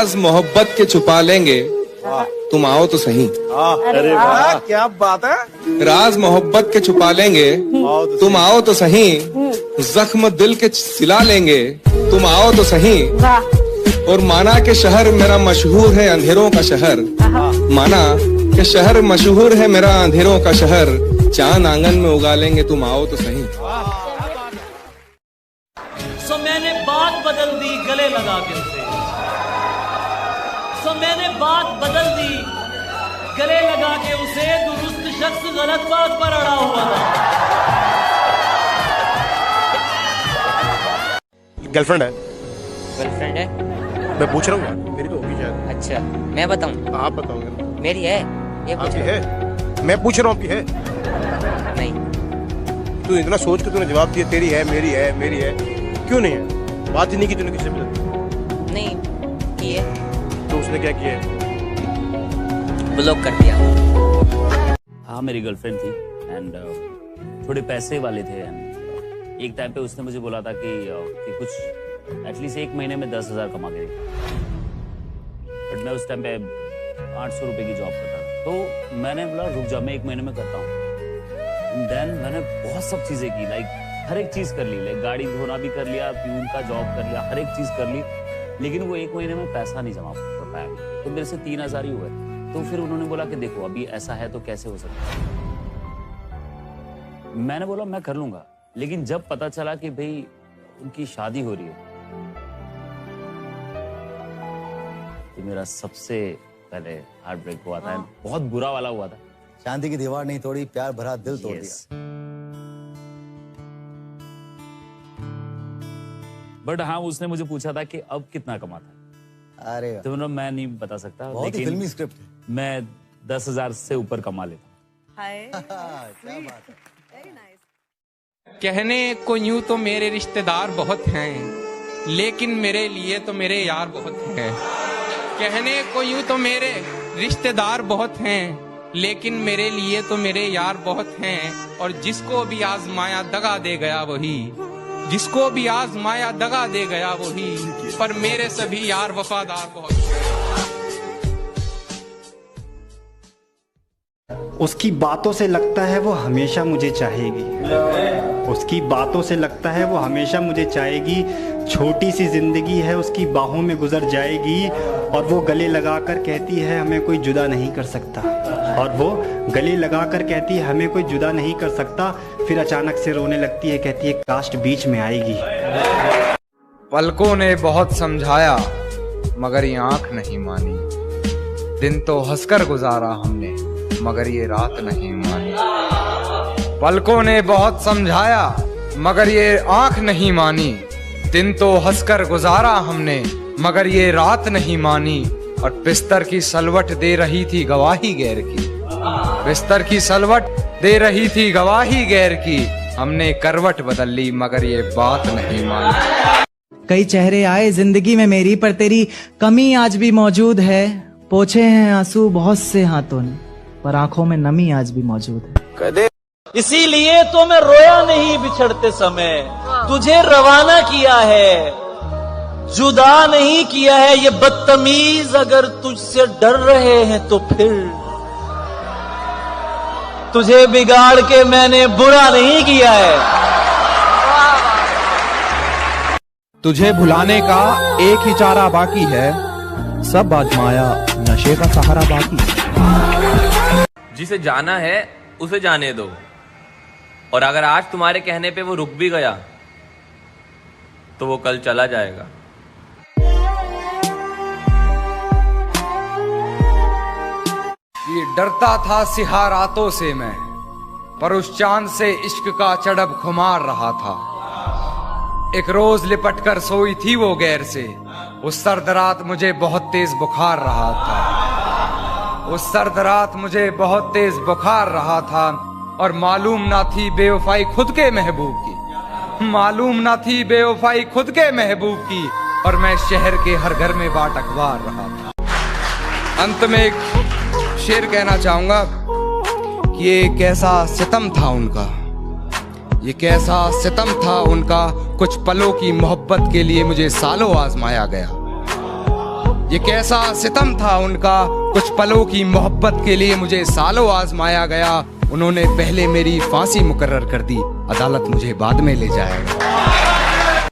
राज मोहब्बत के छुपा लेंगे, तुम आओ तो सही। अरे वाह, क्या बात है। राज मोहब्बत के छुपा लेंगे, तुम आओ तो सही। जख्म दिल के सिला लेंगे, तुम आओ तो सही। और माना के शहर मेरा मशहूर है अंधेरों का शहर, माना के शहर मशहूर है मेरा अंधेरों का शहर। चांद आंगन में उगा लेंगे, तुम आओ तो सही। सो मैंने बात बदल दी गले लगा के उसे, सो मैंने बात बदल दी गले लगा के उसे। दुरुस्त शख्स गलत बात पर अड़ा हुआ था। गर्लफ्रेंड है? गर्लफ्रेंड है? मैं पूछ रहा हूँ यार, मेरी तो होगी शायद। अच्छा, मैं बताऊं? आप बताओगे? मेरी है, ये पूछ आपकी रहा है? मैं पूछ रहा हूँ, आपकी है? हूं। नहीं। तू इतना सोच के तूने जवाब दिया तेरी है, मेरी है, मेरी है, क्यों नहीं है? बात ही नहीं की तूने किसी से? नहीं की है। तो उसने क्या किया है? ब्लॉक कर दिया। हाँ, मेरी गर्लफ्रेंड थी एंड थोड़े पैसे वाले थे एंड एक टाइम पे उसने मुझे बोला था कि कुछ एटलीस्ट 1 महीने में 10,000 कमा के देगा। बट मैं उस टाइम पे 800 रुपए की जॉब करता था, तो मैंने बोला रुक जा, मैं 1 महीने में करता हूँ। देन मैंने बहुत सब चीजें की, लाइक हर एक चीज कर ली, लाइक गाड़ी धोना भी कर लिया, प्यून का जॉब कर लिया, हर एक चीज कर ली, लेकिन वो 1 महीने में पैसा नहीं जमा कर पाया। तो मेरे से 3,000 ही हुए। तो फिर उन्होंने बोला कि देखो अभी ऐसा है तो कैसे हो सकता है। मैंने बोला मैं कर लूंगा, लेकिन जब पता चला कि भाई उनकी शादी हो रही है, तो मेरा सबसे पहले हार्ट ब्रेक हुआ था, बहुत बुरा वाला हुआ था। शांति की दीवार नहीं तोड़ी, प्यार भरा दिल तोड़ दिया। बट हाँ, उसने मुझे पूछा था कि अब कितना कमाता है। अरे तो मैं नहीं बता सकता, बहुत ही फिल्मी लेकिन स्क्रिप्ट है। मैं 10,000 से ऊपर कमा लेता हूँ। क्या बात है। कहने को यूं तो मेरे रिश्तेदार बहुत हैं, लेकिन मेरे लिए तो मेरे यार बहुत हैं। कहने को यूं तो मेरे रिश्तेदार बहुत हैं, लेकिन मेरे लिए तो मेरे यार बहुत हैं। और जिसको भी आजमाया दगा दे गया वही, जिसको भी आजमाया दगा दे गया वही, पर मेरे सभी यार वफादार बहुत हैं। उसकी बातों से लगता है वो हमेशा मुझे चाहेगी, उसकी बातों से लगता है वो हमेशा मुझे चाहेगी। छोटी सी जिंदगी है उसकी बाहों में गुजर जाएगी, और वो गले लगाकर कहती है हमें कोई जुदा नहीं कर सकता, और वो गले लगाकर कहती है हमें कोई जुदा नहीं कर सकता। फिर अचानक से रोने लगती है, कहती है कास्ट बीच में आएगी। पलकों ने बहुत समझाया मगर ये आंख नहीं मानी, दिन तो हंसकर गुजारा हमने मगर ये रात नहीं मानी। पलकों ने बहुत समझाया मगर ये आंख नहीं मानी, दिन तो हंसकर गुजारा हमने मगर ये रात नहीं मानी। और बिस्तर की सलवट दे रही थी गवाही गैर की, बिस्तर की सलवट दे रही थी गवाही गैर की, हमने करवट बदल ली मगर ये बात नहीं मानी। कई चेहरे आए जिंदगी में मेरी, पर तेरी कमी आज भी मौजूद है। पोछे हैं आंसू बहुत से हाथों ने, पर आंखों में नमी आज भी मौजूद है। इसीलिए तो मैं रोया नहीं बिछड़ते समय, तुझे रवाना किया है, जुदा नहीं किया है। ये बदतमीज अगर तुझसे डर रहे हैं तो फिर तुझे बिगाड़ के मैंने बुरा नहीं किया है। तुझे भुलाने का एक ही चारा बाकी है, सब आजमाया नशे का सहारा बाकी है। जिसे जाना है उसे जाने दो, और अगर आज तुम्हारे कहने पे वो रुक भी गया तो वो कल चला जाएगा। ये डरता था सिहा रातों से मैं, पर उस चांद से इश्क का चढ़ब खुमार रहा था। एक रोज लिपट कर सोई थी वो गैर से, उस सर्द रात मुझे बहुत तेज बुखार रहा था, उस सर्द रात मुझे बहुत तेज बुखार रहा था। और मालूम ना थी बेवफाई खुद के महबूब की, मालूम ना थी बेवफाई खुद के महबूब की, और मैं शहर के हर घर में बाट अखबार रहा था। अंत में एक शेर कहना चाहूंगा कि ये कैसा सितम था उनका, ये कैसा सितम था उनका। कुछ पलों की मोहब्बत के लिए मुझे सालों आजमाया गया, ये कैसा सितम था उनका, कुछ पलों की मोहब्बत के लिए मुझे सालों आजमाया गया। उन्होंने पहले मेरी फांसी मुकर्रर कर दी, अदालत मुझे बाद में ले जाएगा।